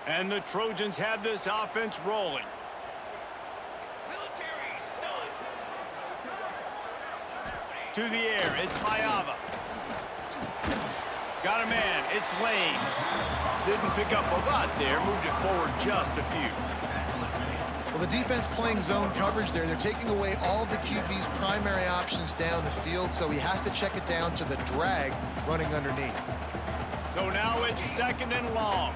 And the Trojans have this offense rolling. To the air, it's Mayava. Got a man, it's Lane. Didn't pick up a lot there, moved it forward just a few. Well, the defense playing zone coverage there. They're taking away all of the QB's primary options down the field, so he has to check it down to the drag running underneath. So now it's 2nd and long.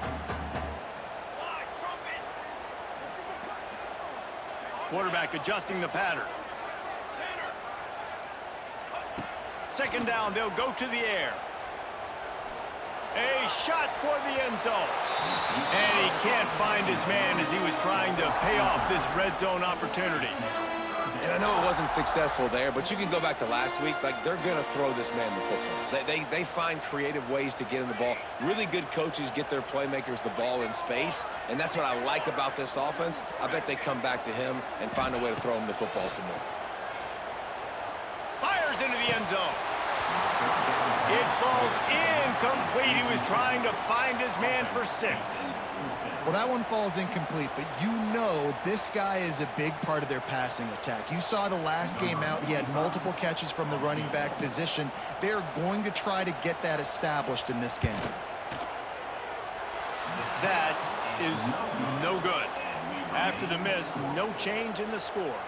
Quarterback adjusting the pattern. 2nd down, they'll go to the air. A shot toward the end zone. And he can't find his man as he was trying to pay off this red zone opportunity. And I know it wasn't successful there, but you can go back to last week. Like, they're going to throw this man the football. They find creative ways to get in the ball. Really good coaches get their playmakers the ball in space, and that's what I like about this offense. I bet they come back to him and find a way to throw him the football some more. Fires into the end zone. It falls incomplete. He was trying to find his man for 6. Well, that one falls incomplete, but you know this guy is a big part of their passing attack. You saw the last game out. He had multiple catches from the running back position. They're going to try to get that established in this game. That is no good. After the miss, no change in the score.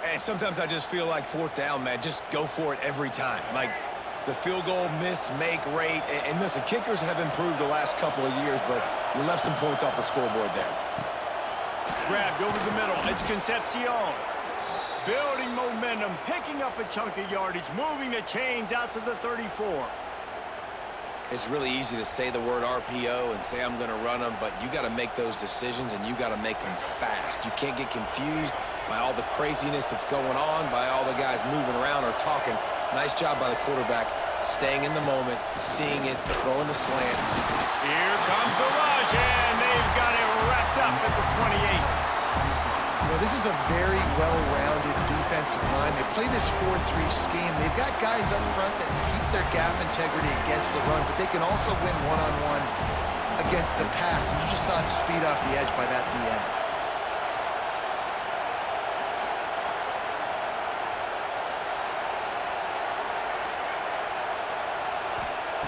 And sometimes I just feel like 4th down, man. Just go for it every time. Like, the field goal miss-make rate. And listen, kickers have improved the last couple of years, but you left some points off the scoreboard there. Grabbed over the middle. It's Concepcion. Building momentum, picking up a chunk of yardage, moving the chains out to the 34. It's really easy to say the word RPO and say I'm going to run them, but you got to make those decisions, and you got to make them fast. You can't get confused by all the craziness that's going on, by all the guys moving around or talking. Nice job by the quarterback, staying in the moment, seeing it, throwing the slant. Here comes the rush, and they've got it wrapped up at the 28. You know, this is a very well-rounded defensive line. They play this 4-3 scheme. They've got guys up front that keep their gap integrity against the run, but they can also win one-on-one against the pass. And you just saw the speed off the edge by that DN.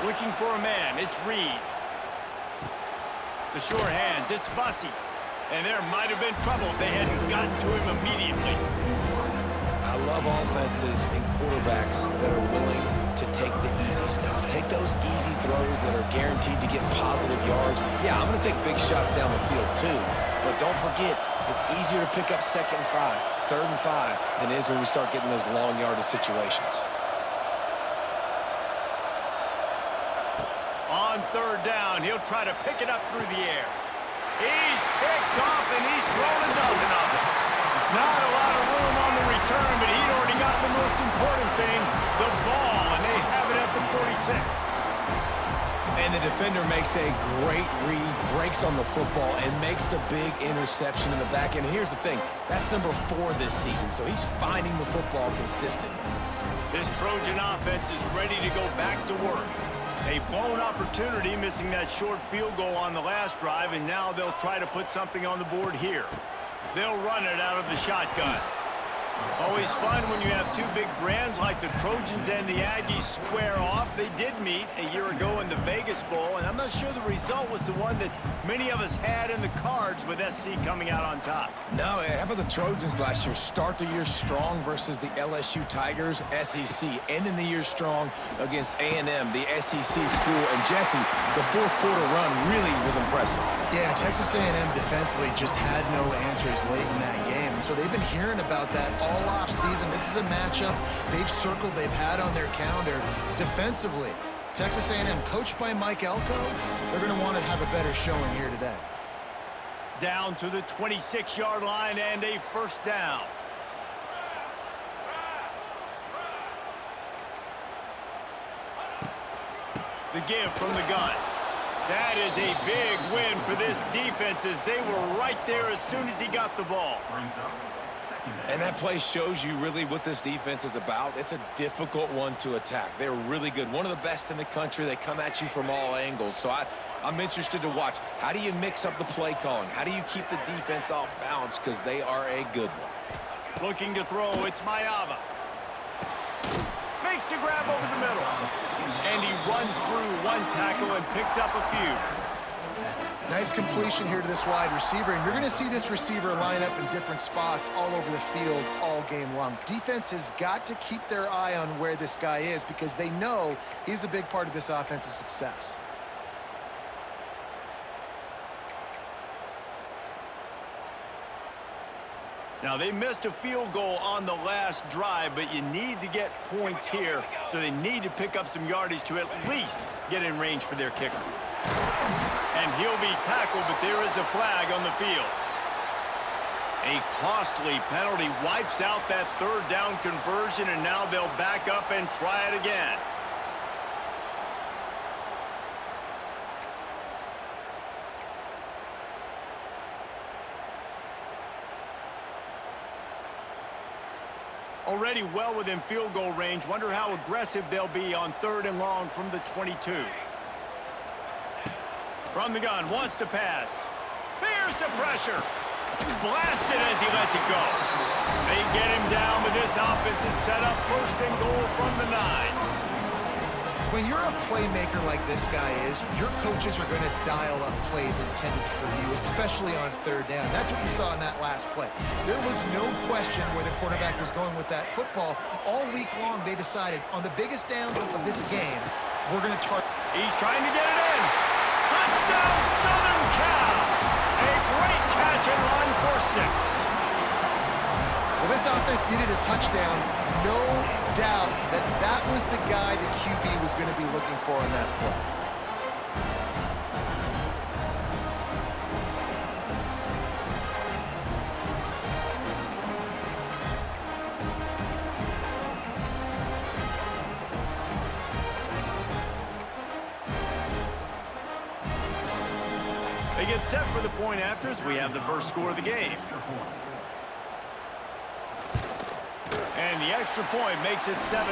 Looking for a man, it's Reed. The sure hands, it's Bussey. And there might have been trouble if they hadn't gotten to him immediately. I love offenses and quarterbacks that are willing to take the easy stuff. Take those easy throws that are guaranteed to get positive yards. Yeah, I'm going to take big shots down the field too. But don't forget, it's easier to pick up 2nd and 5, 3rd and 5 than it is when we start getting those long yardage situations. On 3rd down, he'll try to pick it up through the air. He's picked off, and he's thrown a dozen of them. Not a lot of room on the return, but he'd already got the most important thing, the ball, and they have it at the 46. And the defender makes a great read, breaks on the football, and makes the big interception in the back end. And here's the thing, that's number 4 this season, so he's finding the football consistently. This Trojan offense is ready to go back to work. A blown opportunity, missing that short field goal on the last drive, and now they'll try to put something on the board here. They'll run it out of the shotgun. Always fun when you have two big brands like the Trojans and the Aggies square off. They did meet a year ago in the Vegas Bowl, and I'm not sure the result was the one that many of us had in the cards with SC coming out on top. No, how about the Trojans last year? Start the year strong versus the LSU Tigers, SEC. Ending the year strong against A&M, the SEC school. And Jesse, the 4th quarter run really was impressive. Yeah, Texas A&M defensively just had no answers late in that game. So they've been hearing about that all off season. This is a matchup they've circled, they've had on their calendar. Defensively, Texas A&M, coached by Mike Elko, they're going to want to have a better showing here today. Down to the 26-yard line and a 1st down. The give from the gun. That is a big win for this defense as they were right there as soon as he got the ball. And that play shows you really what this defense is about. It's a difficult one to attack. They're really good. One of the best in the country. They come at you from all angles. So I'm interested to watch. How do you mix up the play calling? How do you keep the defense off balance? Because they are a good one. Looking to throw, it's Maiava. Makes the grab over the middle. And he runs through one tackle and picks up a few. Nice completion here to this wide receiver, and you're going to see this receiver line up in different spots all over the field all game long. Defense has got to keep their eye on where this guy is because they know he's a big part of this offense's success. Now, they missed a field goal on the last drive, but you need to get points here, so they need to pick up some yardage to at least get in range for their kicker. And he'll be tackled, but there is a flag on the field. A costly penalty wipes out that third down conversion, and now they'll back up and try it again. Already well within field goal range. Wonder how aggressive they'll be on 3rd and long from the 22. From the gun, wants to pass. There's the pressure. Blasted as he lets it go. They get him down, but this offense is set up 1st and goal from the 9. When you're a playmaker like this guy is, your coaches are going to dial up plays intended for you, especially on 3rd down. That's what you saw in that last play. There was no question where the quarterback was going with that football. All week long, they decided on the biggest downs of this game, we're going to target. He's trying to get it in. Touchdown, Southern Cal! A great catch and run for 6. Well, this offense needed a touchdown. No doubt that that was the guy the QB was going to be looking for on that play. They get set for the point after as we have the first score of the game. And the extra point makes it 7-0.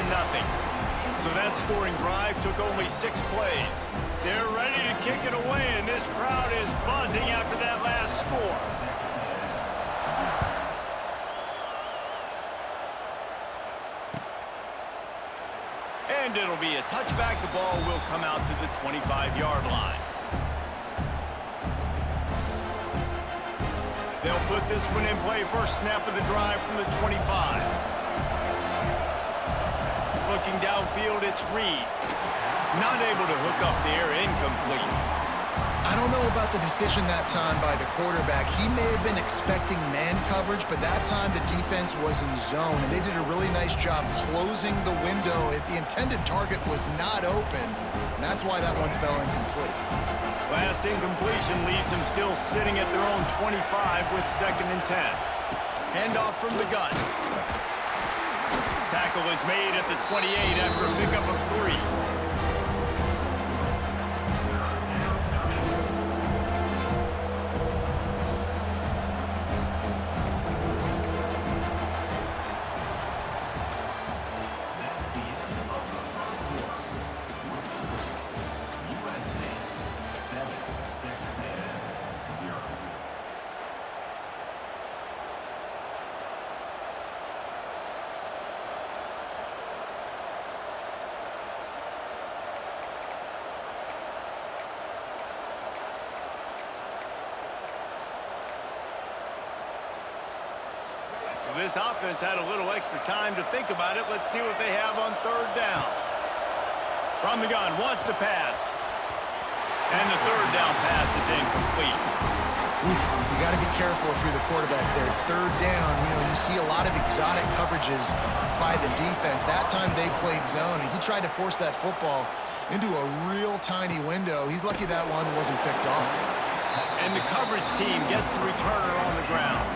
So that scoring drive took only 6 plays. They're ready to kick it away, and this crowd is buzzing after that last score. And it'll be a touchback. The ball will come out to the 25-yard line. They'll put this one in play. First snap of the drive from the 25. Looking downfield, it's Reed. Not able to hook up there, incomplete. I don't know about the decision that time by the quarterback. He may have been expecting man coverage, but that time the defense was in zone, and they did a really nice job closing the window. The intended target was not open, and that's why that one fell incomplete. Last incompletion leaves them still sitting at their own 25 with 2nd and 10. Handoff from the gun. Tackle is made at the 28 after a pickup of 3. This offense had a little extra time to think about it. Let's see what they have on 3rd down. From the gun, wants to pass. And the 3rd down pass is incomplete. You got to be careful if you're the quarterback there. 3rd down, you see a lot of exotic coverages by the defense. That time they played zone, and he tried to force that football into a real tiny window. He's lucky that one wasn't picked off. And the coverage team gets the returner on the ground.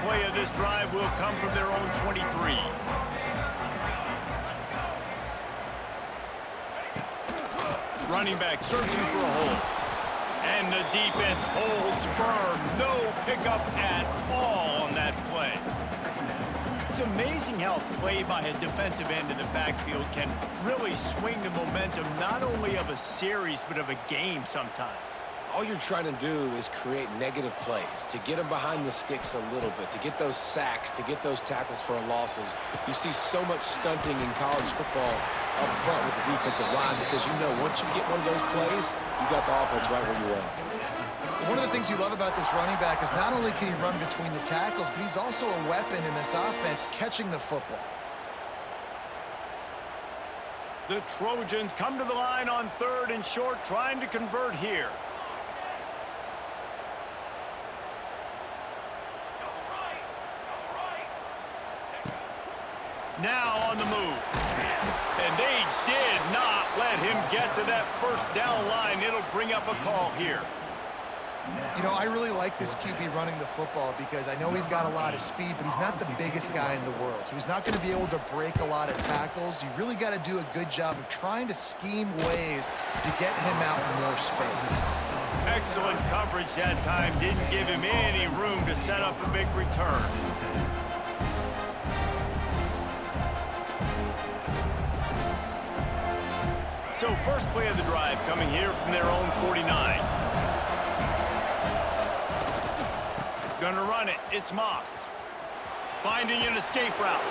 play of this drive will come from their own 23. Running back searching for a hole. And the defense holds firm. No pickup at all on that play. It's amazing how play by a defensive end in the backfield can really swing the momentum not only of a series but of a game sometimes. All you're trying to do is create negative plays, to get them behind the sticks a little bit, to get those sacks, to get those tackles for losses. You see so much stunting in college football up front with the defensive line because you know once you get one of those plays, you got the offense right where you want. One of the things you love about this running back is not only can he run between the tackles, but he's also a weapon in this offense catching the football. The Trojans come to the line on 3rd and short, trying to convert here. Now on the move. And they did not let him get to that first down line. It'll bring up a call here. You know, I really like this QB running the football because I know he's got a lot of speed, but he's not the biggest guy in the world. So he's not going to be able to break a lot of tackles. You really got to do a good job of trying to scheme ways to get him out in more space. Excellent coverage that time. Didn't give him any room to set up a big return. So first play of the drive coming here from their own 49. Gonna run it. It's Moss. Finding an escape route.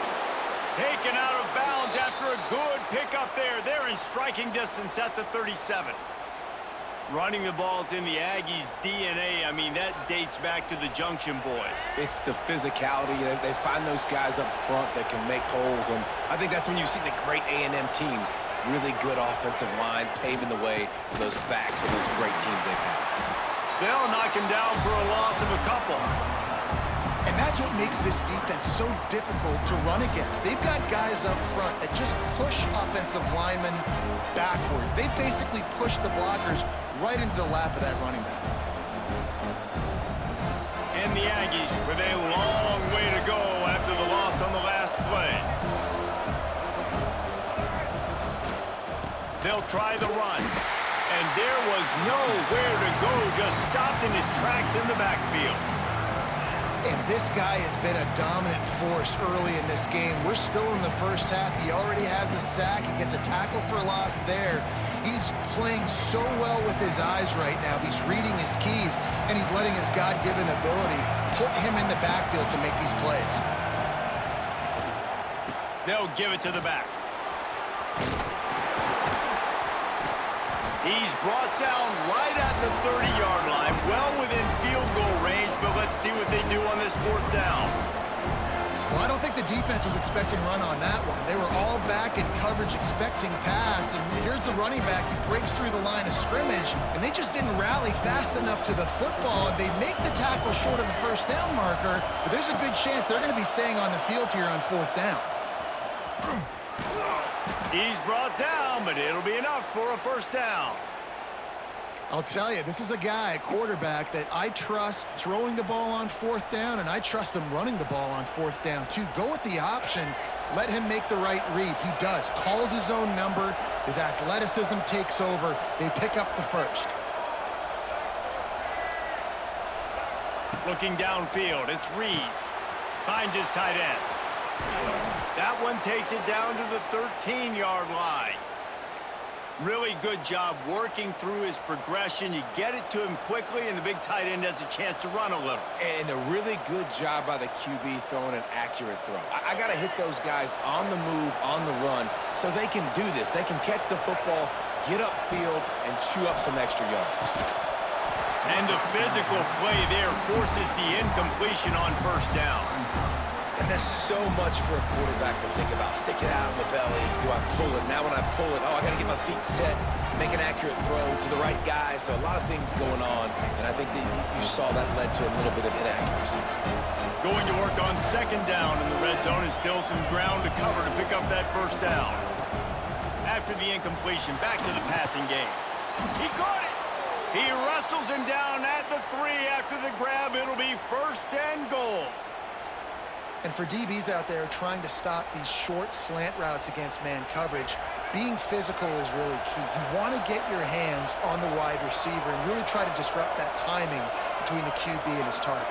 Taken out of bounds after a good pickup there. They're in striking distance at the 37. Running the ball's in the Aggies' DNA. I mean, that dates back to the Junction boys. It's the physicality. They find those guys up front that can make holes, and I think that's when you see the great A&M teams. Really good offensive line, paving the way for those backs of those great teams they've had. They'll knock him down for a loss of a couple. And that's what makes this defense so difficult to run against. They've got guys up front that just push offensive linemen backwards. They basically push the blockers right into the lap of that running back. And the Aggies with a long way to go after the loss on the last play. They'll try the run. And there was nowhere to go, just stopped in his tracks in the backfield. And this guy has been a dominant force early in this game. We're still in the first half. He already has a sack. He gets a tackle for loss there. He's playing so well with his eyes right now. He's reading his keys, and he's letting his God-given ability put him in the backfield to make these plays. They'll give it to the back. He's brought down right at the 30-yard line, well within field goal range, but let's see what they do on this 4th down. Well, I don't think the defense was expecting run on that one. They were all back in coverage expecting pass, and here's the running back. He breaks through the line of scrimmage, and they just didn't rally fast enough to the football. They make the tackle short of the first down marker, but there's a good chance they're going to be staying on the field here on 4th down. He's brought down, but it'll be enough for a first down. I'll tell you, this is a guy, a quarterback, that I trust throwing the ball on 4th down, and I trust him running the ball on 4th down, too. Go with the option. Let him make the right read. He does. Calls his own number. His athleticism takes over. They pick up the first. Looking downfield, it's Reed. Finds his tight end. That one takes it down to the 13-yard line. Really good job working through his progression. You get it to him quickly, and the big tight end has a chance to run a little. And a really good job by the QB throwing an accurate throw. I got to hit those guys on the move, on the run, so they can do this. They can catch the football, get upfield, and chew up some extra yards. And the physical play there forces the incompletion on first down. And there's so much for a quarterback to think about. Stick it out in the belly. Do I pull it? Now when I pull it, I got to get my feet set, make an accurate throw to the right guy. So a lot of things going on, and I think that you saw that led to a little bit of inaccuracy. Going to work on 2nd down in the red zone, and still some ground to cover to pick up that first down. After the incompletion, back to the passing game. He caught it. He wrestles him down at the 3 after the grab. It'll be 1st and goal. And for DBs out there trying to stop these short slant routes against man coverage, being physical is really key. You want to get your hands on the wide receiver and really try to disrupt that timing between the QB and his target.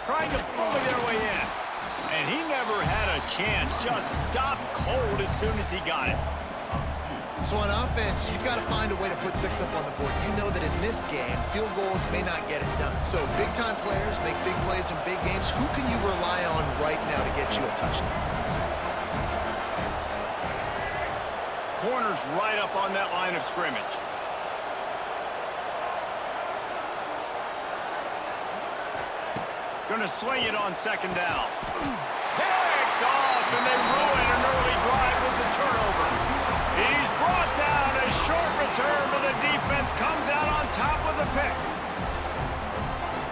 Trying to bully their way in. And he never had a chance. Just stopped cold as soon as he got it. So on offense, you've got to find a way to put 6 up on the board. You know that in this game, field goals may not get it done. So big-time players make big plays in big games. Who can you rely on right now to get you a touchdown? Corner's right up on that line of scrimmage. Gonna swing it on 2nd down. Picked off, and they ruin an early drive with the turnover. He's brought down. A short return, but the defense comes out on top with a pick.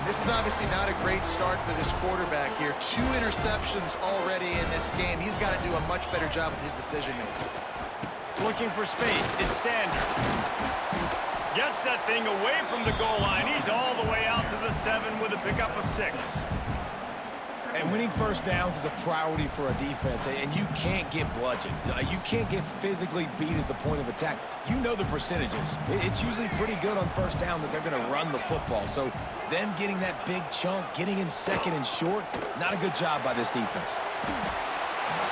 This is obviously not a great start for this quarterback here. 2 interceptions already in this game. He's got to do a much better job with his decision-making. Looking for space. It's Sanders. Gets that thing away from the goal line. He's all the way out to the 7 with a pickup of 6. And winning first downs is a priority for a defense, and you can't get bludgeoned. You can't get physically beat at the point of attack. You know the percentages. It's usually pretty good on first down that they're going to run the football. So them getting that big chunk, getting in 2nd and short, not a good job by this defense.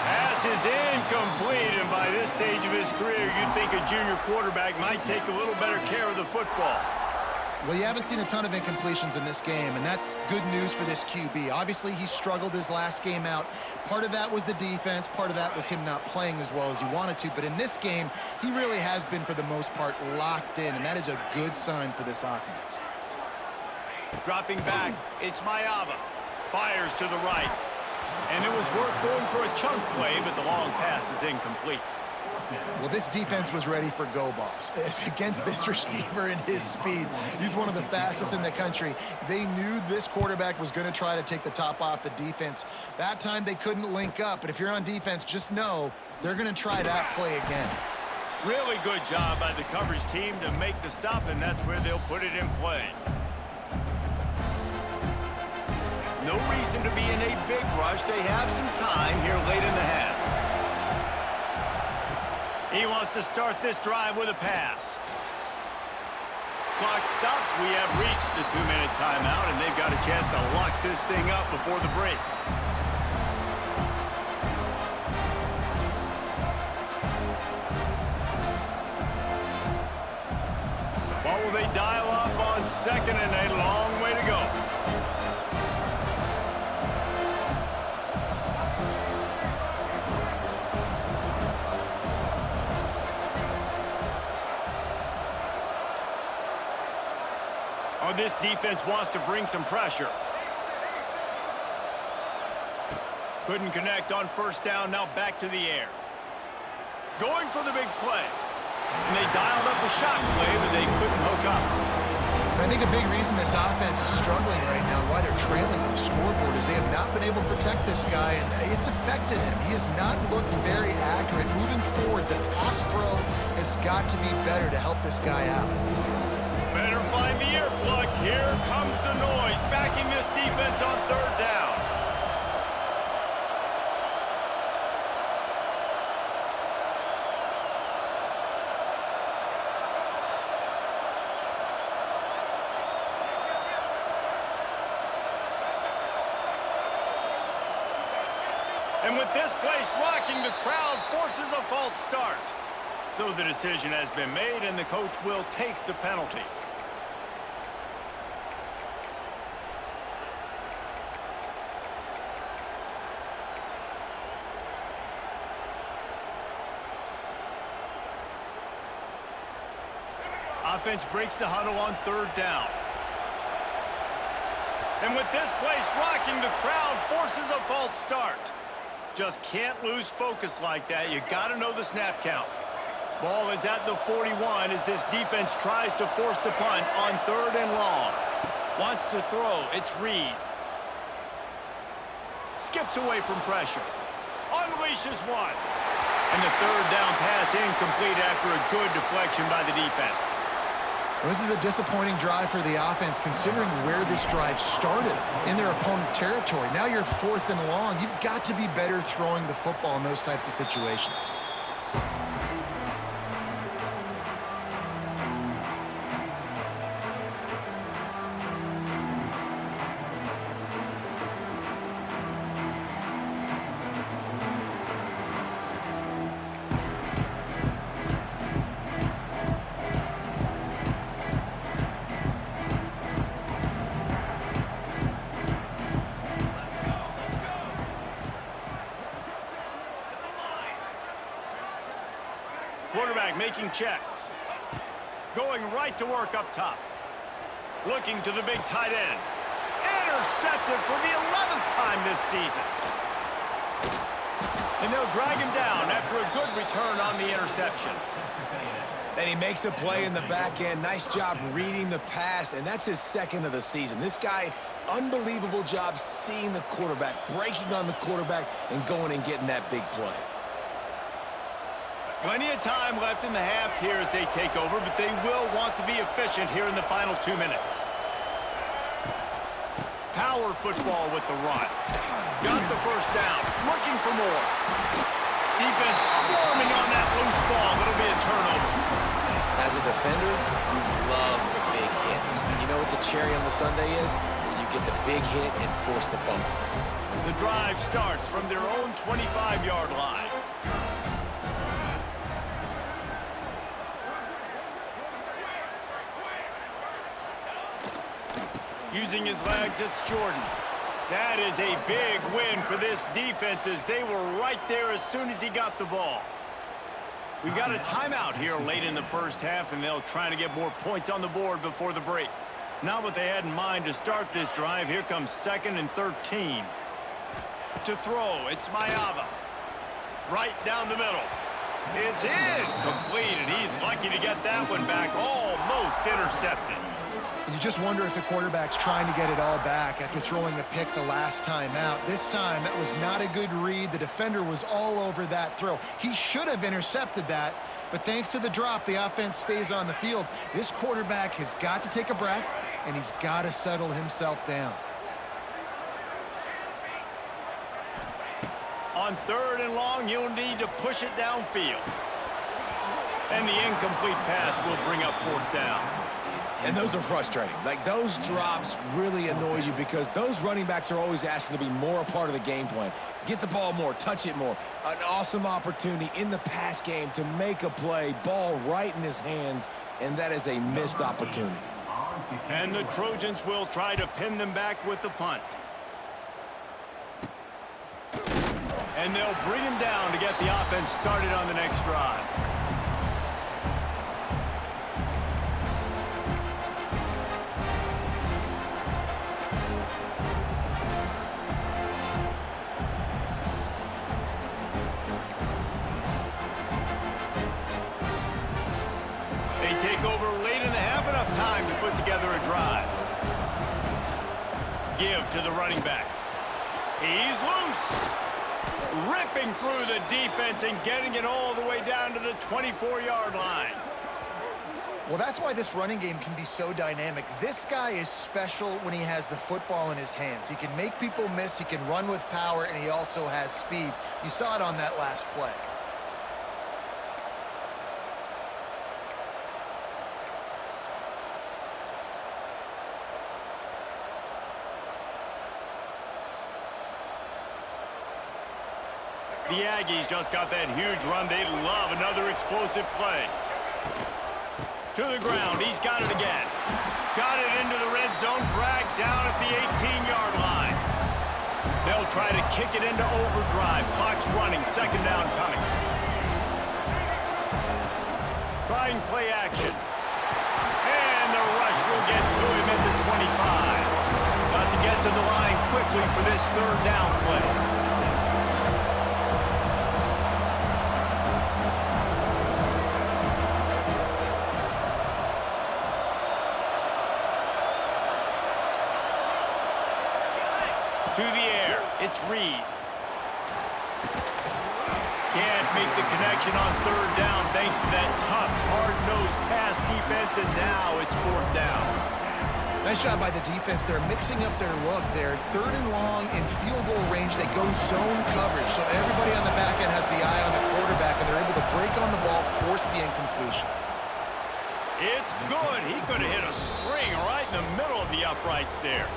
Pass is incomplete, and by this stage of his career, you'd think a junior quarterback might take a little better care of the football. Well, you haven't seen a ton of incompletions in this game, and that's good news for this QB. Obviously, he struggled his last game out. Part of that was the defense. Part of that was him not playing as well as he wanted to. But in this game, he really has been, for the most part, locked in, and that is a good sign for this offense. Dropping back, it's Mayava. Fires to the right. And it was worth going for a chunk play, but the long pass is incomplete. Well, this defense was ready for go balls. Against this receiver and his speed, he's one of the fastest in the country. They knew this quarterback was going to try to take the top off the defense. That time they couldn't link up, but if you're on defense, just know they're going to try that play again. Really good job by the coverage team to make the stop, and that's where they'll put it in play. No reason to be in a big rush. They have some time here late in the half. He wants to start this drive with a pass. Clock stops. We have reached the 2-minute timeout, and they've got a chance to lock this thing up before the break. What will they dial up on 2nd and a long way to go? Oh, this defense wants to bring some pressure. Couldn't connect on 1st down, now back to the air. Going for the big play. And they dialed up a shot play, but they couldn't hook up. I think a big reason this offense is struggling right now, why they're trailing on the scoreboard, is they have not been able to protect this guy, and it's affected him. He has not looked very accurate. Moving forward, the pass pro has got to be better to help this guy out. Better find the earplugs. Here comes the noise, backing this defense on 3rd down. And with this place rocking, the crowd forces a false start. So the decision has been made, and the coach will take the penalty. Offense breaks the huddle on 3rd down. And with this place rocking, the crowd forces a false start. Just can't lose focus like that. You got to know the snap count. Ball is at the 41 as this defense tries to force the punt on 3rd and long. Wants to throw. It's Reed. Skips away from pressure. Unleashes one. And the 3rd down pass incomplete after a good deflection by the defense. Well, this is a disappointing drive for the offense considering where this drive started in their opponent territory. Now you're 4th and long. You've got to be better throwing the football in those types of situations. Quarterback making checks. Going right to work up top. Looking to the big tight end. Intercepted for the 11th time this season. And they'll drag him down after a good return on the interception. And he makes a play in the back end. Nice job reading the pass, and that's his 2nd of the season. This guy, unbelievable job seeing the quarterback, breaking on the quarterback, and going and getting that big play. Plenty of time left in the half here as they take over, but they will want to be efficient here in the final 2 minutes. Power football with the run. Got the first down. Looking for more. Defense swarming on that loose ball. It'll be a turnover. As a defender, you love the big hits. And you know what the cherry on the sundae is? When you get the big hit and force the fumble. The drive starts from their own 25-yard line. Using his legs, it's Jordan. That is a big win for this defense as they were right there as soon as he got the ball. We've got a timeout here late in the first half, and they'll try to get more points on the board before the break. Not what they had in mind to start this drive. Here comes 2nd and 13. To throw, it's Mayava. Right down the middle. It's in. Complete, and he's lucky to get that one back. Almost intercepted. And you just wonder if the quarterback's trying to get it all back after throwing a pick the last time out. This time, that was not a good read. The defender was all over that throw. He should have intercepted that, but thanks to the drop, the offense stays on the field. This quarterback has got to take a breath, and he's got to settle himself down. On 3rd and long, you'll need to push it downfield. And the incomplete pass will bring up 4th down. And those are frustrating. Like, those drops really annoy you because those running backs are always asking to be more a part of the game plan. Get the ball more, touch it more. An awesome opportunity in the pass game to make a play, ball right in his hands, and that is a missed opportunity. And the Trojans will try to pin them back with the punt. And they'll bring him down to get the offense started on the next drive. Over late in the half, enough time to put together a drive. Give to the running back. He's loose. Ripping through the defense and getting it all the way down to the 24-yard line. Well, that's why this running game can be so dynamic. This guy is special when he has the football in his hands. He can make people miss, he can run with power, and he also has speed. You saw it on that last play. The Aggies just got that huge run. They love another explosive play. To the ground. He's got it again. Got it into the red zone. Dragged down at the 18-yard line. They'll try to kick it into overdrive. Clock's running. 2nd down coming. Trying play action. And the rush will get to him at the 25. Got to get to the line quickly for this 3rd down play. To the air, it's Reed. can't make the connection on third down thanks to that tough, hard-nosed pass defense, and now it's fourth down. Nice job by the defense. They're mixing up their look. They're third and long in field goal range. They go zone coverage. So everybody on the back end has the eye on the quarterback, and they're able to break on the ball, force the incompletion. It's good. He could have hit a string right in the middle of the uprights there.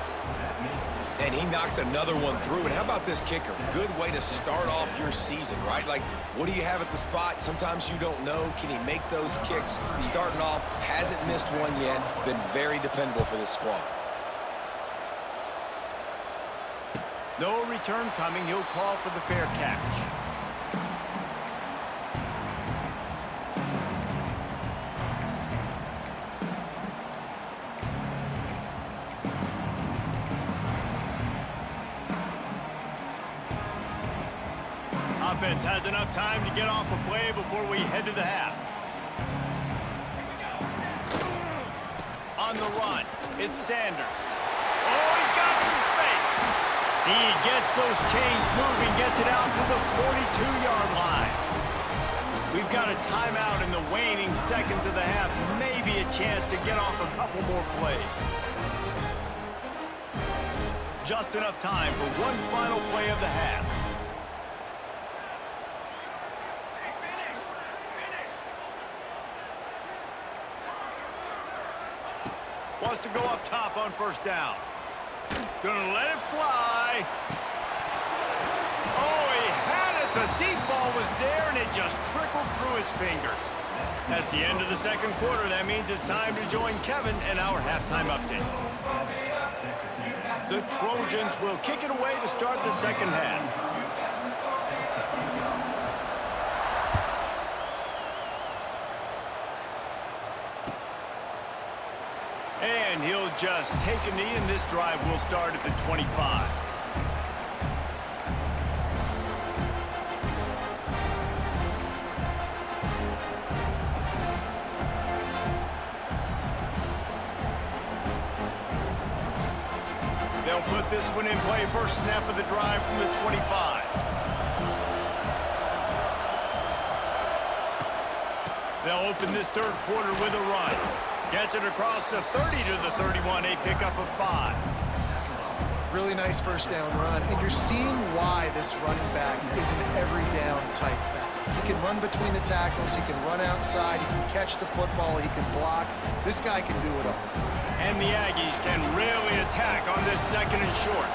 And he knocks another one through. And how about this kicker? Good way to start off your season, right? Like, what do you have at the spot? Sometimes you don't know. Can he make those kicks? Starting off, hasn't missed one yet. Been very dependable for this squad. No return coming. He'll call for the fair catch. Offense has enough time to get off a play before we head to the half. On the run, it's Sanders. Oh, he's got some space. He gets those chains moving, gets it out to the 42-yard line. We've got a timeout in the waning seconds of the half. Maybe a chance to get off a couple more plays. Just enough time for one final play of the half. Wants to go up top on first down. Gonna let it fly. Oh, he had it. The deep ball was there, and it just trickled through his fingers. That's the end of the second quarter. That means it's time to join Kevin in our halftime update. The Trojans will kick it away to start the second half. And he'll just take a knee, and this drive will start at the 25. They'll put this one in play. First snap of the drive from the 25. They'll open this third quarter with a run. Gets it across the 30 to the 31, a pickup of 5. Really nice first down run, and you're seeing why this running back is an every down type back. He can run between the tackles, he can run outside, he can catch the football, he can block. This guy can do it all. And the Aggies can really attack on this second and short.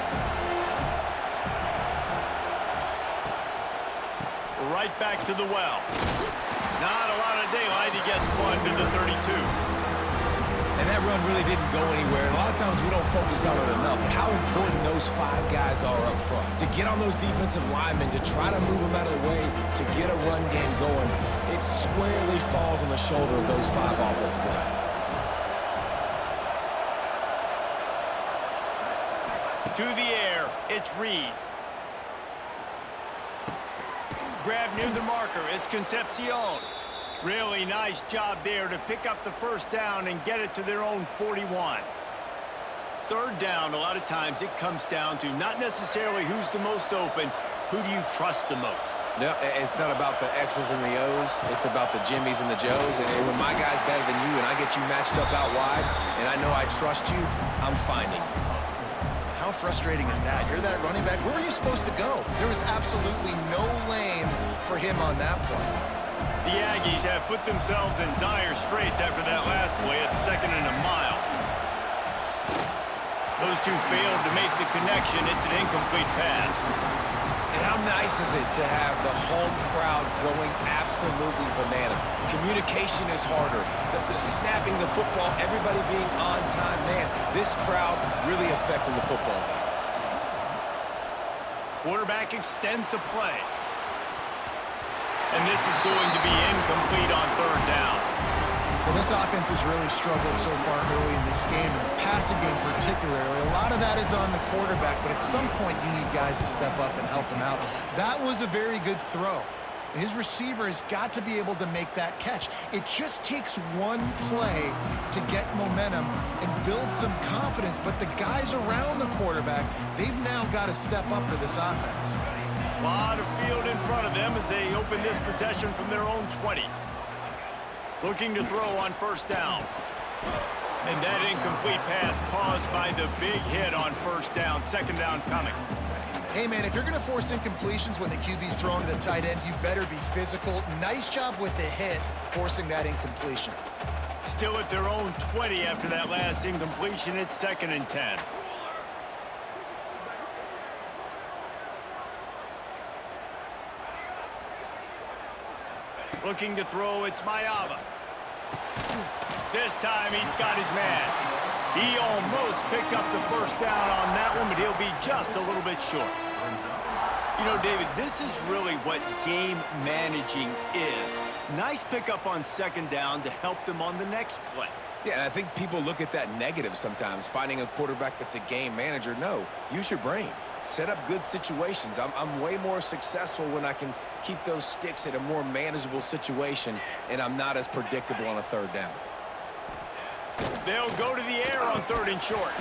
Right back to the well. Not a lot of daylight. He gets one to the 32. And that run really didn't go anywhere. And a lot of times we don't focus on it enough. How important those 5 guys are up front. To get on those defensive linemen, to try to move them out of the way, to get a run game going, it squarely falls on the shoulder of those 5 offensive linemen. To the air, it's Reed. Grab near the marker, it's Concepcion. Really nice job there to pick up the first down and get it to their own 41. Third down, a lot of times it comes down to not necessarily who's the most open, who do you trust the most? No, it's not about the X's and the O's. It's about the Jimmys and the Joes. And when my guy's better than you and I get you matched up out wide and I know I trust you, I'm finding you. How frustrating is that? You're that running back. Where were you supposed to go? There was absolutely no lane for him on that play. The Aggies have put themselves in dire straits after that last play at 2nd and a mile. Those two failed to make the connection. It's an incomplete pass. And how nice is it to have the home crowd going absolutely bananas? Communication is harder. The snapping the football, everybody being on time. Man, this crowd really affecting the football game. Quarterback extends the play. And this is going to be incomplete on third down. Well, this offense has really struggled so far early in this game, and the passing game particularly. A lot of that is on the quarterback, but at some point you need guys to step up and help him out. That was a very good throw. His receiver has got to be able to make that catch. It just takes one play to get momentum and build some confidence, but the guys around the quarterback, they've now got to step up for this offense. A lot of field in front of them as they open this possession from their own 20. Looking to throw on first down. And that incomplete pass caused by the big hit on first down. Second down coming. Hey, man, if you're going to force incompletions when the QB's throwing to the tight end, you better be physical. Nice job with the hit, forcing that incompletion. Still at their own 20 after that last incompletion. It's 2nd and 10. Looking to throw, it's Mayava. This time he's got his man. He almost picked up the first down on that one, but he'll be just a little bit short. You know, David, this is really what game managing is. Nice pickup on second down to help them on the next play. Yeah, and I think people look at that negative sometimes, finding a quarterback that's a game manager. No, use your brain. Set up good situations. I'm way more successful when I can keep those sticks at a more manageable situation, and I'm not as predictable on a third down. They'll go to the air on 3rd and short.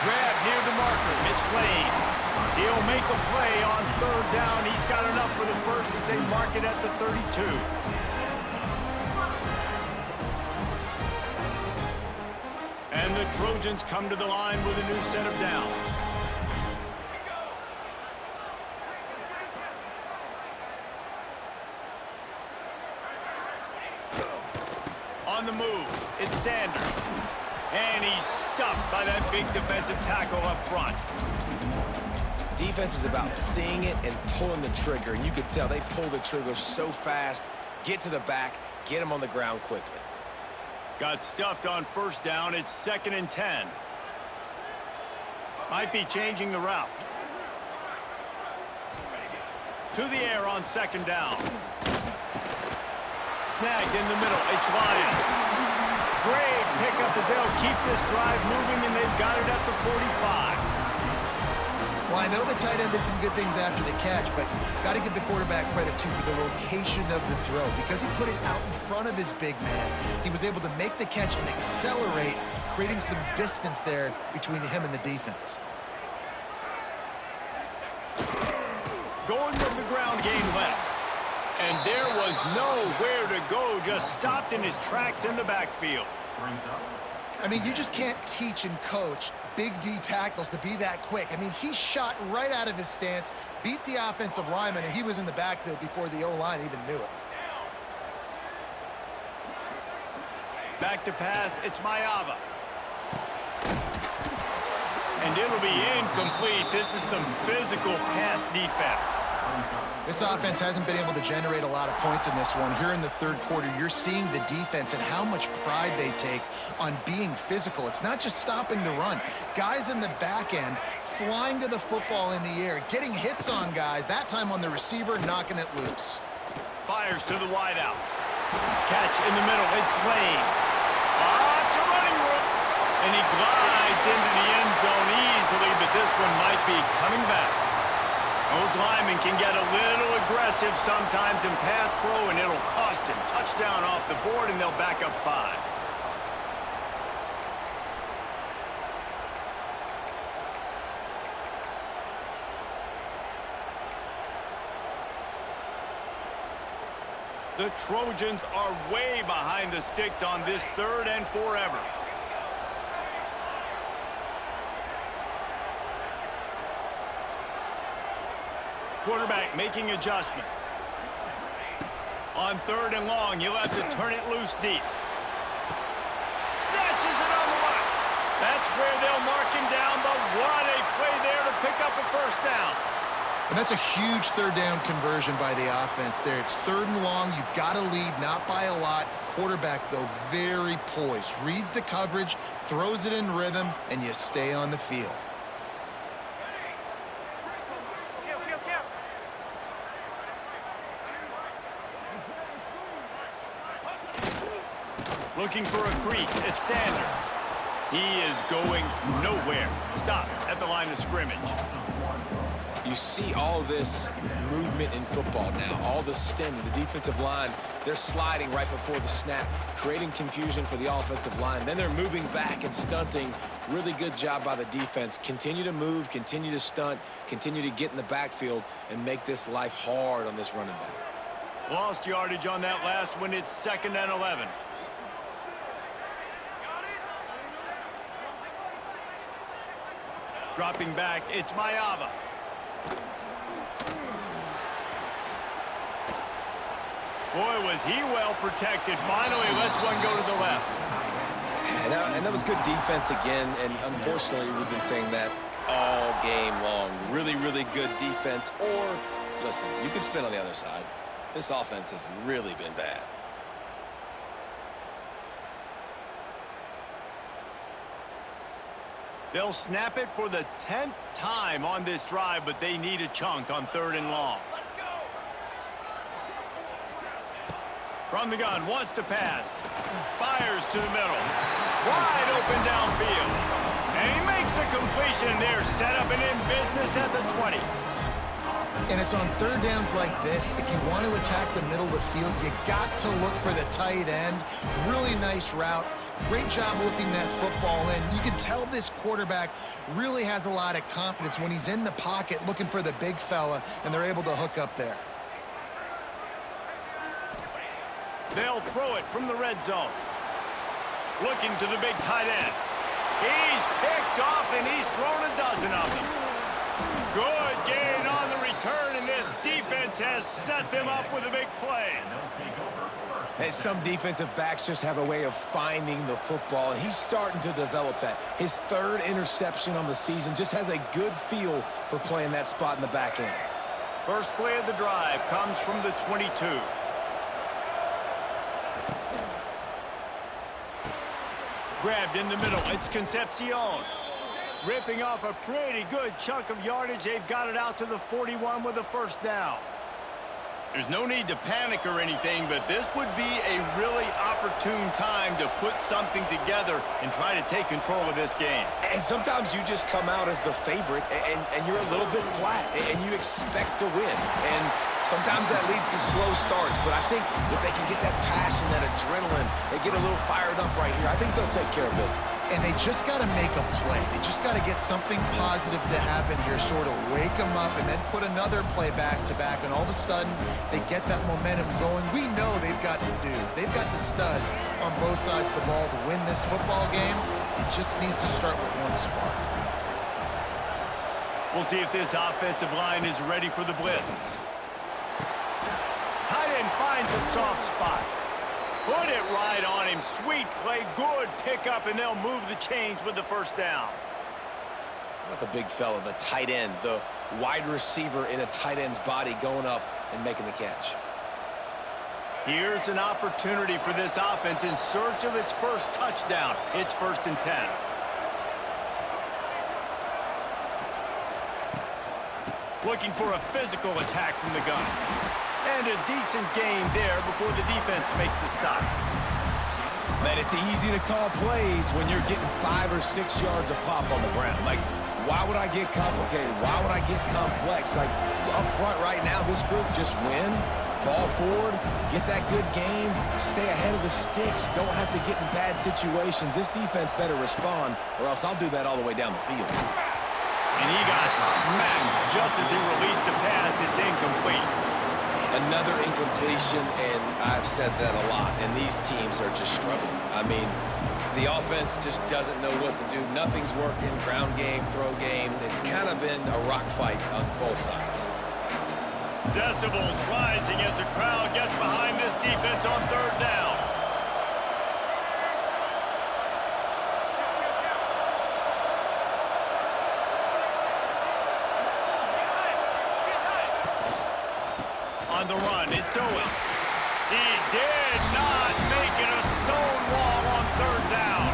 Grab near the marker. It's Lane. He'll make a play on 3rd down. He's got enough for the first as they mark it at the 32. And the Trojans come to the line with a new set of downs. On the move, it's Sanders. And he's stuffed by that big defensive tackle up front. Defense is about seeing it and pulling the trigger, and you can tell they pull the trigger so fast, get to the back, get him on the ground quickly. Got stuffed on first down. It's 2nd and 10. Might be changing the route. To the air on 2nd down. Snagged in the middle. It's Lyons. Great pickup as they'll keep this drive moving, and they've got it at the 45. Well, I know the tight end did some good things after the catch, but got to give the quarterback credit, too, for the location of the throw. Because he put it out in front of his big man, he was able to make the catch and accelerate, creating some distance there between him and the defense. Going with the ground game left. And there was nowhere to go, just stopped in his tracks in the backfield. I mean, you just can't teach and coach big D tackles to be that quick. I mean, he shot right out of his stance, beat the offensive lineman, and he was in the backfield before the O-line even knew it. Back to pass, it's Mayava. And it'll be incomplete. This is some physical pass defense. This offense hasn't been able to generate a lot of points in this one. Here in the third quarter, you're seeing the defense and how much pride they take on being physical. It's not just stopping the run. Guys in the back end flying to the football in the air, getting hits on guys, that time on the receiver, knocking it loose. Fires to the wideout. Catch in the middle. It's Lane. It's a running room. And he glides into the end zone easily, but this one might be coming back. Those linemen can get a little aggressive sometimes in pass pro, and it'll cost him. Touchdown off the board, and they'll back up 5. The Trojans are way behind the sticks on this 3rd and forever. Quarterback making adjustments. On 3rd and long, you'll have to turn it loose deep. Snatches it on the line. That's where they'll mark him down, but what a play there to pick up a first down. And that's a huge 3rd down conversion by the offense there. It's 3rd and long. You've got to lead, not by a lot. Quarterback, though, very poised. Reads the coverage, throws it in rhythm, and you stay on the field. Looking for a crease. It's Sanders. He is going nowhere. Stop at the line of scrimmage. You see all this movement in football now, all the stem, the defensive line, they're sliding right before the snap, creating confusion for the offensive line. Then they're moving back and stunting. Really good job by the defense. Continue to move, continue to stunt, continue to get in the backfield and make this life hard on this running back. Lost yardage on that last one. It's 2nd and 11. Dropping back, it's Mayava. Boy, was he well protected. Finally, lets one go to the left. And that was good defense again, and unfortunately, we've been saying that all game long. Really, really good defense. Or, listen, you can spin on the other side. This offense has really been bad. They'll snap it for the 10th time on this drive, but they need a chunk on 3rd and long. From the gun, wants to pass. Fires to the middle. Wide open downfield. And he makes a completion there. Set up and in business at the 20. And it's on 3rd downs like this. If you want to attack the middle of the field, you got to look for the tight end. Really nice route. Great job looking that football in. You can tell this quarterback really has a lot of confidence when he's in the pocket looking for the big fella, and they're able to hook up there. They'll throw it from the red zone. Looking to the big tight end. He's picked off, and he's thrown a dozen of them. Good gain on the return, and this defense has set them up with a big play. And some defensive backs just have a way of finding the football, and he's starting to develop that. His 3rd interception on the season, just has a good feel for playing that spot in the back end. First play of the drive comes from the 22. Grabbed in the middle, it's Concepcion. Ripping off a pretty good chunk of yardage. They've got it out to the 41 with a 1st down. There's no need to panic or anything, but this would be a really opportune time to put something together and try to take control of this game. And sometimes you just come out as the favorite, and you're a little bit flat, and you expect to win. And sometimes that leads to slow starts, but I think if they can get that passion, that adrenaline, they get a little fired up right here, I think they'll take care of business. And they just got to make a play. They just got to get something positive to happen here, sort of wake them up, and then put another play back-to-back, and all of a sudden, they get that momentum going. We know they've got the dudes. They've got the studs on both sides of the ball to win this football game. It just needs to start with one spark. We'll see if this offensive line is ready for the blitz. Tight end finds a soft spot. Put it right on him. Sweet play. Good pickup, and they'll move the chains with the 1st down. What about the big fella, the tight end, the wide receiver in a tight end's body going up and making the catch? Here's an opportunity for this offense in search of its 1st touchdown. It's 1st and 10. Looking for a physical attack from the gun. And a decent gain there before the defense makes the stop. Man, it's easy to call plays when you're getting 5 or 6 yards a pop on the ground. Like, why would I get complicated? Why would I get complex? Like, up front right now, this group just win, fall forward, get that good game, stay ahead of the sticks, don't have to get in bad situations. This defense better respond, or else I'll do that all the way down the field. And he got smacked just as he released the pass. It's incomplete. Another incompletion, and I've said that a lot, and these teams are just struggling. I mean, the offense just doesn't know what to do. Nothing's working. Ground game, throw game. It's kind of been a rock fight on both sides. Decibels rising as the crowd gets behind this defense on 3rd down. On the run, it's Owens. He did not make it a stone wall on 3rd down.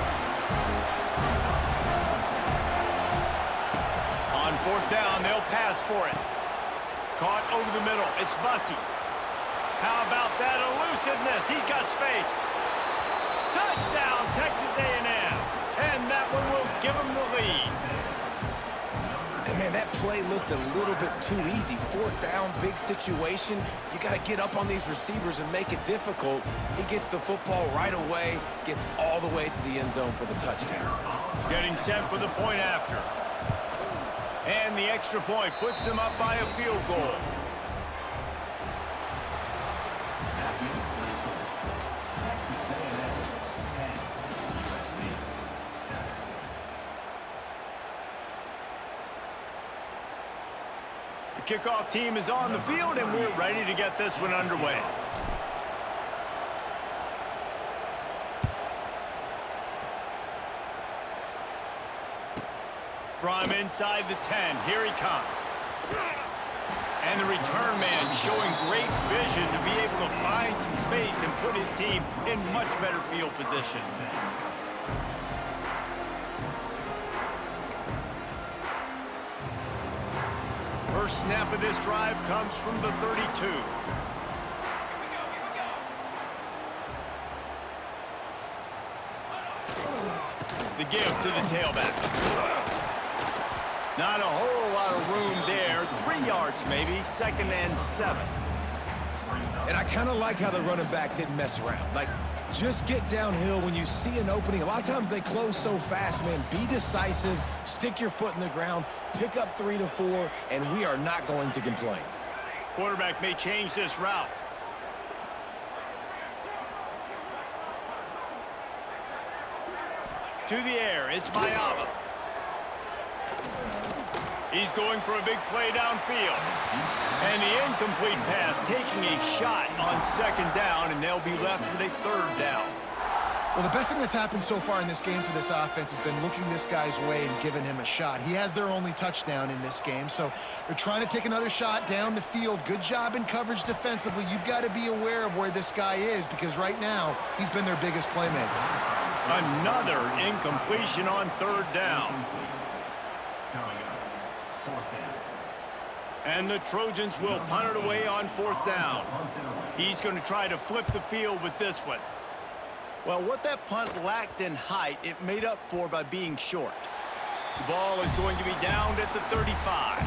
On 4th down, they'll pass for it. Caught over the middle. It's Bussey. How about that elusiveness? He's got space. Touchdown, Texas A&M. And that one will give them the lead. And man, that play looked a little bit too easy. Fourth down, big situation. You got to get up on these receivers and make it difficult. He gets the football right away, gets all the way to the end zone for the touchdown. Getting set for the point after. And the extra point puts them up by a field goal. The kickoff team is on the field, and we're ready to get this one underway. From inside the 10, here he comes. And the return man showing great vision to be able to find some space and put his team in much better field position. First snap of this drive comes from the 32. The give to the tailback. Not a whole lot of room there. 3 yards maybe, 2nd and 7. And I kind of like how the running back didn't mess around. Like, just get downhill when you see an opening. A lot of times they close so fast, man. Be decisive, stick your foot in the ground, pick up 3 to 4, and we are not going to complain. Quarterback may change this route. To the air, it's Mayava. He's going for a big play downfield. And the incomplete pass taking a shot on 2nd down, and they'll be left with a 3rd down. Well, the best thing that's happened so far in this game for this offense has been looking this guy's way and giving him a shot. He has their only touchdown in this game, so they're trying to take another shot down the field. Good job in coverage defensively. You've got to be aware of where this guy is because right now he's been their biggest playmaker. Another incompletion on 3rd down. And the Trojans will punt it away on 4th down. He's going to try to flip the field with this one. Well, what that punt lacked in height, it made up for by being short. The ball is going to be downed at the 35.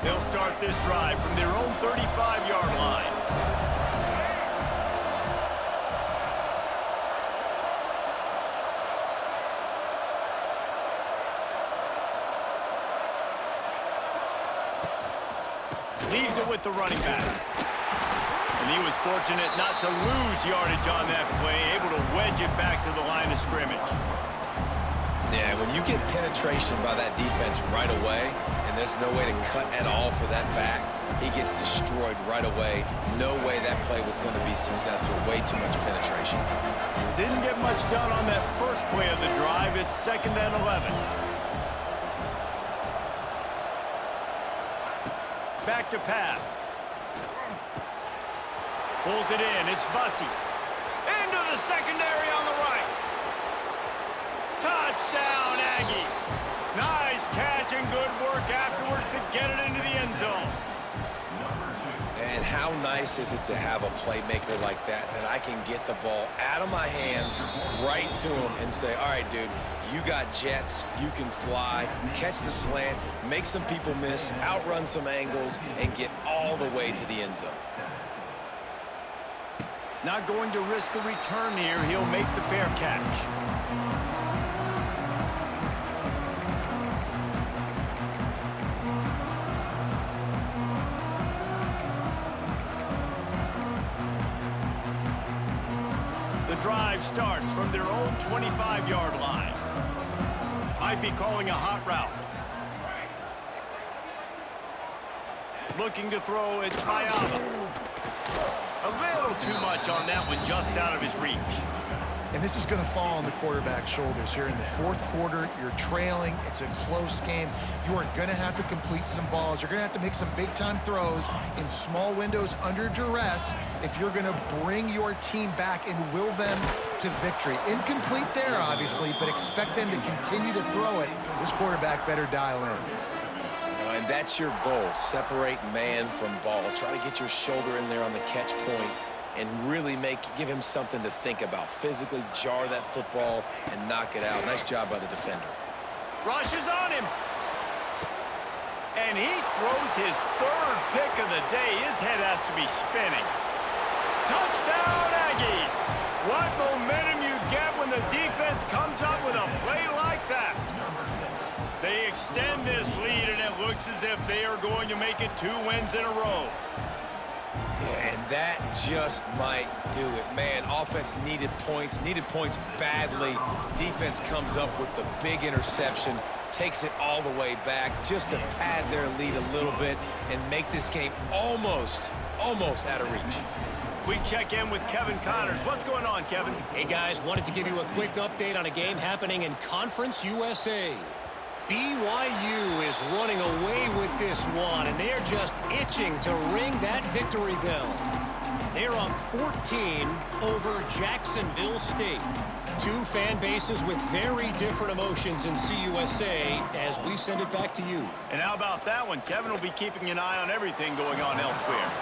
They'll start this drive from their own 35-yard line. Leaves it with the running back. And he was fortunate not to lose yardage on that play, able to wedge it back to the line of scrimmage. Yeah, when you get penetration by that defense right away, and there's no way to cut at all for that back, he gets destroyed right away. No way that play was going to be successful. Way too much penetration. Didn't get much done on that first play of the drive. It's 2nd and 11. Back to pass. Pulls it in. It's Bussey. Into the secondary on the right. Touchdown, Aggies. Nice catch and good work afterwards to get it into the end zone. And how nice is it to have a playmaker like that I can get the ball out of my hands right to him and say, all right, dude, you got jets, you can fly, catch the slant, make some people miss, outrun some angles, and get all the way to the end zone. Not going to risk a return here. He'll make the fair catch. The drive starts from their own 25-yard line. Might be calling a hot route. Looking to throw, it's Mayava. A little too much on that one, just out of his reach. And this is going to fall on the quarterback's shoulders here in the 4th quarter. You're trailing. It's a close game. You are going to have to complete some balls. You're going to have to make some big-time throws in small windows under duress if you're going to bring your team back and will them to victory. Incomplete there, obviously, but expect them to continue to throw it. This quarterback better dial in. And that's your goal. Separate man from ball. Try to get your shoulder in there on the catch point and really give him something to think about. Physically jar that football and knock it out. Nice job by the defender. Rush is on him. And he throws his third pick of the day. His head has to be spinning. Touchdown, Aggies! What momentum you get when the defense comes up with a play like that. They extend this lead, and it looks as if they are going to make it 2 wins in a row. Yeah, and that just might do it. Man, offense needed points badly. Defense comes up with the big interception, takes it all the way back just to pad their lead a little bit and make this game almost out of reach. We check in with Kevin Connors. What's going on, Kevin? Hey, guys, wanted to give you a quick update on a game happening in Conference USA. BYU is running away with this one, and they're just itching to ring that victory bell. They're up 14 over Jacksonville State. 2 fan bases with very different emotions in CUSA as we send it back to you. And how about that one? Kevin will be keeping an eye on everything going on elsewhere.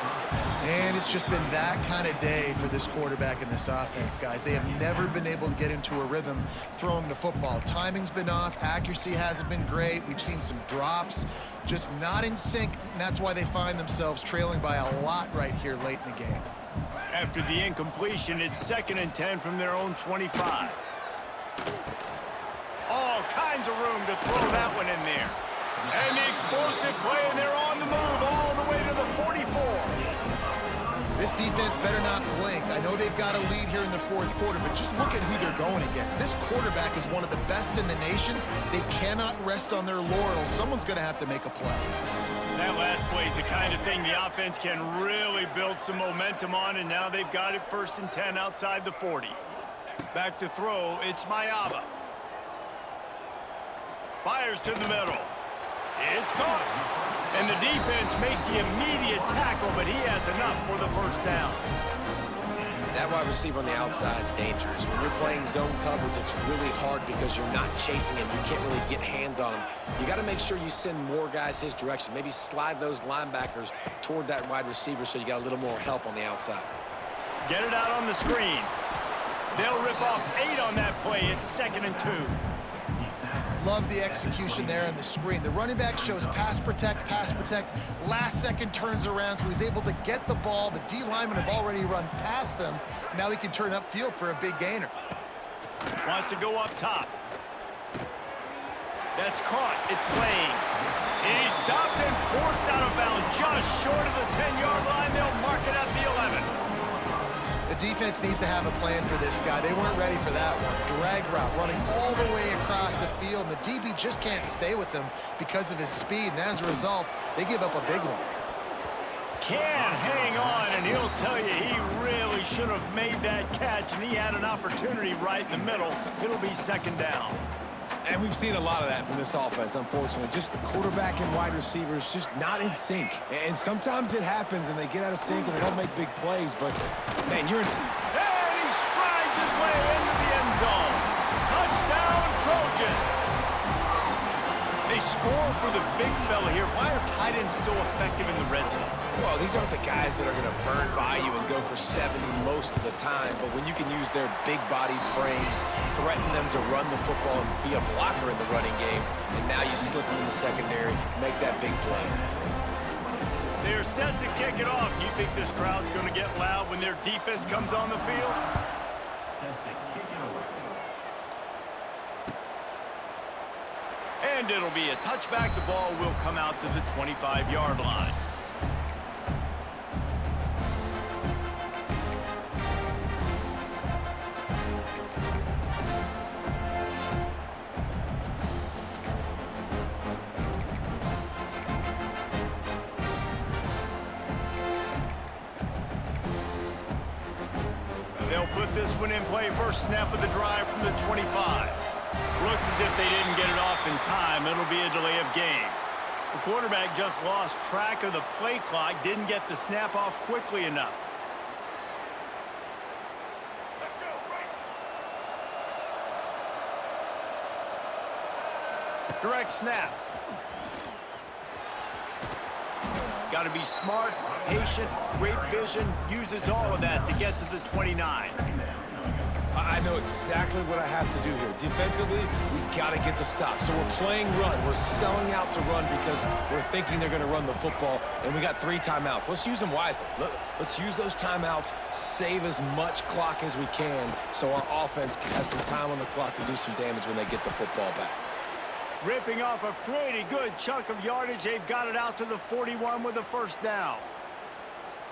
And it's just been that kind of day for this quarterback and this offense, guys. They have never been able to get into a rhythm throwing the football. Timing's been off. Accuracy hasn't been great. We've seen some drops, just not in sync, and that's why they find themselves trailing by a lot right here late in the game. After the incompletion, it's 2nd and 10 from their own 25. All kinds of room to throw that one in there. And the explosive play, and they're on the move all the way to the 44. This defense better not blink. I know they've got a lead here in the 4th quarter, but just look at who they're going against. This quarterback is one of the best in the nation. They cannot rest on their laurels. Someone's going to have to make a play. That last play is the kind of thing the offense can really build some momentum on, and now they've got it 1st and 10 outside the 40. Back to throw, it's Mayaba. Fires to the middle. It's caught. And the defense makes the immediate tackle, but he has enough for the 1st down. That wide receiver on the outside is dangerous. When you're playing zone coverage, it's really hard because you're not chasing him. You can't really get hands on him. You got to make sure you send more guys his direction. Maybe slide those linebackers toward that wide receiver so you got a little more help on the outside. Get it out on the screen. They'll rip off 8 on that play. It's 2nd and 2. Love the execution there on the screen. The running back shows pass protect. Last second turns around, so he's able to get the ball. The D linemen have already run past him. Now he can turn upfield for a big gainer. Wants to go up top. That's caught. It's Lane. He's stopped and forced out of bounds just short of the 10-yard line. They'll mark it at the 11. The defense needs to have a plan for this guy. They weren't ready for that one. Drag route running all the way across the field, and the DB just can't stay with him because of his speed, and as a result, they give up a big one. Can hang on, and he'll tell you he really should have made that catch, and he had an opportunity right in the middle. It'll be 2nd down. And we've seen a lot of that from this offense, unfortunately. Just quarterback and wide receivers just not in sync. And sometimes it happens, and they get out of sync, and they don't make big plays. But, man, you're in... And he strides his way into the end zone. Touchdown, Trojans. They score for the big fella here. Why are tight ends so effective in the red zone? Well, these aren't the guys that are going to burn by you and go for 70 most of the time. But when you can use their big-bodied frames, threaten them to run the football and be a blocker in the running game, and now you slip them in the secondary, make that big play. They're set to kick it off. You think this crowd's going to get loud when their defense comes on the field? And it'll be a touchback. The ball will come out to the 25-yard line. They'll put this one in play. First snap of the drive from the 25. Looks as if they didn't get it off in time. It'll be a delay of game. The quarterback just lost track of the play clock, didn't get the snap off quickly enough. Direct snap. Got to be smart, patient, great vision, uses all of that to get to the 29. I know exactly what I have to do here. Defensively, we got to get the stop. So we're playing run. We're selling out to run because we're thinking they're going to run the football, and we got 3 timeouts. Let's use them wisely. Let's use those timeouts, save as much clock as we can so our offense has some time on the clock to do some damage when they get the football back. Ripping off a pretty good chunk of yardage. They've got it out to the 41 with a first down.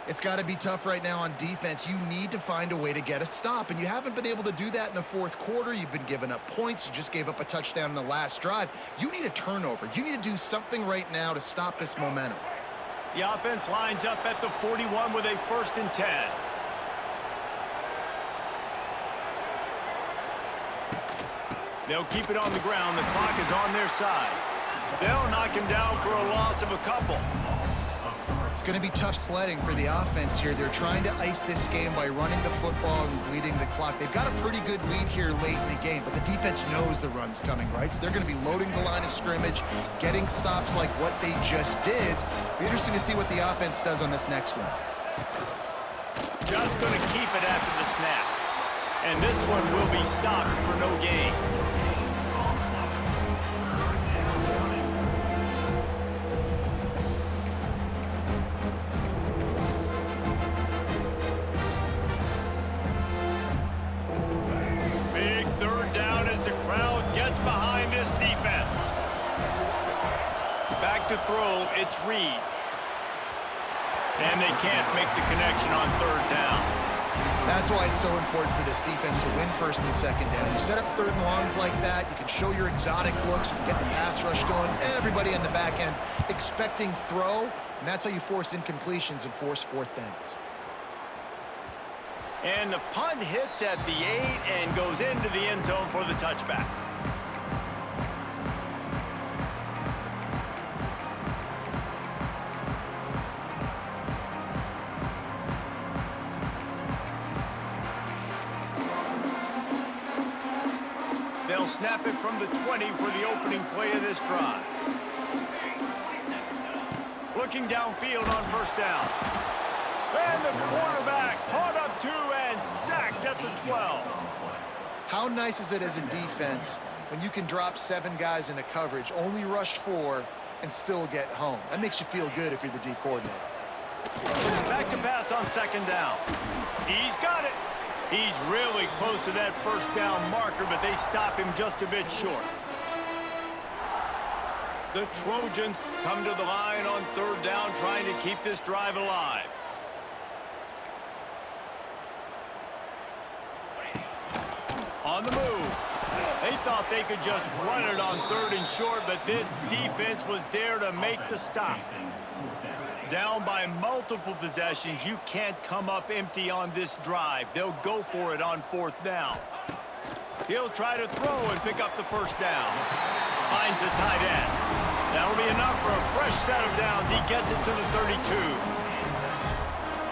It's got to be tough right now on defense. You need to find a way to get a stop, and you haven't been able to do that in the fourth quarter. You've been giving up points. You just gave up a touchdown in the last drive. You need a turnover. You need to do something right now to stop this momentum. The offense lines up at the 41 with a 1st and 10. They'll keep it on the ground. The clock is on their side. They'll knock him down for a loss of a couple. It's going to be tough sledding for the offense here. They're trying to ice this game by running the football and bleeding the clock. They've got a pretty good lead here late in the game, but the defense knows the run's coming, right? So they're going to be loading the line of scrimmage, getting stops like what they just did. Be interesting to see what the offense does on this next one. Just going to keep it after the snap. And this one will be stopped for no gain. Big 3rd down as the crowd gets behind this defense. Back to throw, it's Reed. And they can't make the connection on 3rd down. That's why it's so important for this defense to win 1st and 2nd down. You set up 3rd and longs like that, you can show your exotic looks, you can get the pass rush going, everybody in the back end expecting throw, and that's how you force incompletions and force 4th downs. And the punt hits at the 8 and goes into the end zone for the touchback. They'll snap it from the 20 for the opening play of this drive. Looking downfield on 1st down. And the quarterback caught up 2 and sacked at the 12. How nice is it as a defense when you can drop 7 guys into coverage, only rush 4, and still get home? That makes you feel good if you're the D coordinator. Back to pass on 2nd down. He's got it. He's really close to that 1st down marker, but they stop him just a bit short. The Trojans come to the line on 3rd down, trying to keep this drive alive. On the move. They thought they could just run it on 3rd and short, but this defense was there to make the stop. Down by multiple possessions, you can't come up empty on this drive. They'll go for it on 4th down. He'll try to throw and pick up the 1st down. Finds the tight end. That'll be enough for a fresh set of downs. He gets it to the 32.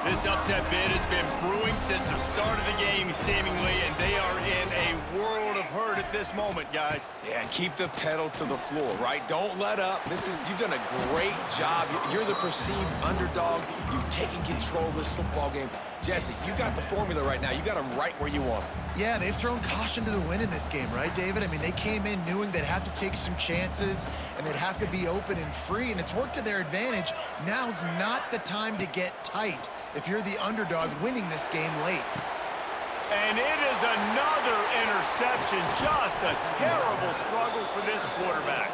This upset bid has been brewing since the start of the game, seemingly, and they are in a world of hurt at this moment, guys. Yeah, keep the pedal to the floor, right? Don't let up. You've done a great job. You're the perceived underdog. You've taken control of this football game. Jesse, you got the formula right now. You got them right where you want them. Yeah, they've thrown caution to the wind in this game, right, David? I mean, they came in knowing they'd have to take some chances and they'd have to be open and free, and it's worked to their advantage. Now's not the time to get tight if you're the underdog winning this game late. And it is another interception. Just a terrible struggle for this quarterback.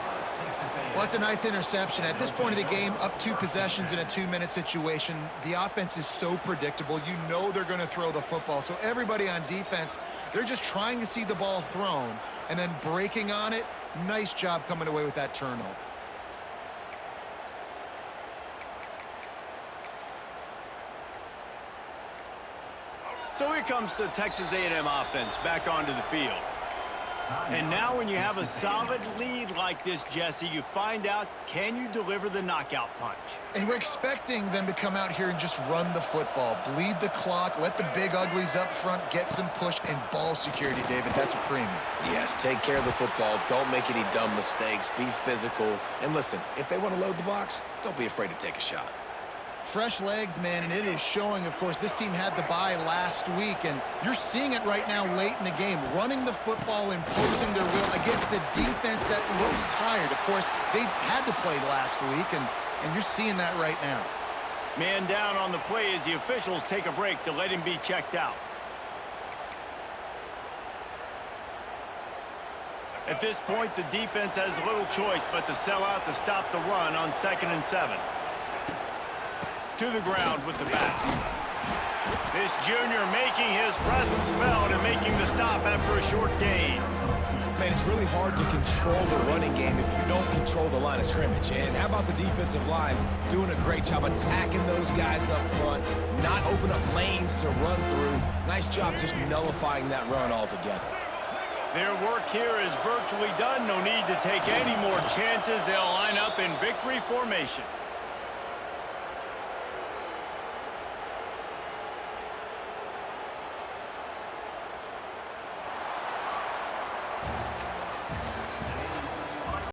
Well, it's a nice interception. At this point of the game, up 2 possessions in a 2-minute situation, the offense is so predictable. You know they're going to throw the football. So everybody on defense, they're just trying to see the ball thrown and then breaking on it. Nice job coming away with that turnover. So here comes the Texas A&M offense back onto the field. And now when you have a solid lead like this, Jesse, you find out, can you deliver the knockout punch? And we're expecting them to come out here and just run the football, bleed the clock, let the big uglies up front get some push, and ball security, David. That's a premium. Yes, take care of the football. Don't make any dumb mistakes. Be physical. And listen, if they want to load the box, don't be afraid to take a shot. Fresh legs, man, and it is showing. Of course, this team had the bye last week, and you're seeing it right now late in the game, running the football, imposing their will against the defense that looks tired. Of course, they had to play last week, and you're seeing that right now. Man down on the play as the officials take a break to let him be checked out. At this point, the defense has little choice but to sell out to stop the run on 2nd and 7. To the ground with the bat. This junior making his presence felt and making the stop after a short gain. Man, it's really hard to control the running game if you don't control the line of scrimmage. And how about the defensive line doing a great job attacking those guys up front, not open up lanes to run through. Nice job just nullifying that run altogether. Their work here is virtually done. No need to take any more chances. They'll line up in victory formation.